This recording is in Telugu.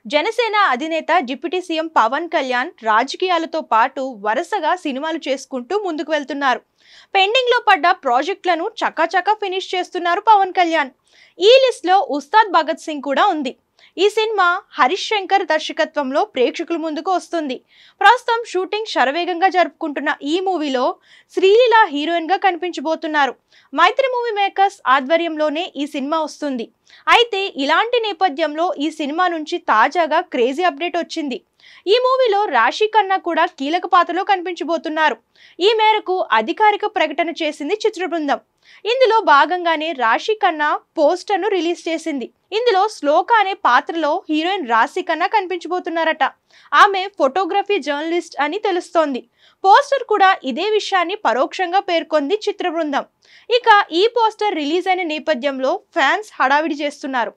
జనసేన అధినేత డిప్యూటీ సీఎం పవన్ కళ్యాణ్ రాజకీయాలతో పాటు వరుసగా సినిమాలు చేసుకుంటూ ముందుకు వెళ్తున్నారు. పెండింగ్ లో పడ్డ ప్రాజెక్టులను చకాచకా ఫినిష్ చేస్తున్నారు పవన్ కళ్యాణ్. ఈ లిస్ట్ లో ఉస్తాద్ భగత్ సింగ్ కూడా ఉంది. ఈ సినిమా హరీష్ శంకర్ దర్శకత్వంలో ప్రేక్షకుల ముందుకు వస్తుంది. ప్రస్తుతం షూటింగ్ శరవేగంగా జరుపుకుంటున్న ఈ మూవీలో శ్రీలీల హీరోయిన్ గా కనిపించబోతున్నారు. మైత్రి మూవీ మేకర్స్ ఆధ్వర్యంలోనే ఈ సినిమా వస్తుంది. అయితే ఇలాంటి నేపథ్యంలో ఈ సినిమా నుంచి తాజాగా క్రేజీ అప్డేట్ వచ్చింది. ఈ మూవీలో రాశి ఖన్నా కూడా కీలక పాత్రలో కనిపించబోతున్నారు. ఈ మేరకు అధికారిక ప్రకటన చేసింది చిత్ర బృందం. ఇందులో భాగంగానే రాశి ఖన్నా పోస్టర్ ను రిలీజ్ చేసింది. ఇందులో శ్లోక అనే పాత్రలో హీరోయిన్ రాశి ఖన్నా కనిపించబోతున్నారట. ఆమె ఫోటోగ్రఫీ జర్నలిస్ట్ అని తెలుస్తోంది. పోస్టర్ కూడా ఇదే విషయాన్ని పరోక్షంగా పేర్కొంది చిత్ర బృందం. ఇక ఈ పోస్టర్ రిలీజ్ అయిన నేపథ్యంలో ఫ్యాన్స్ హడావిడి చేస్తున్నారు.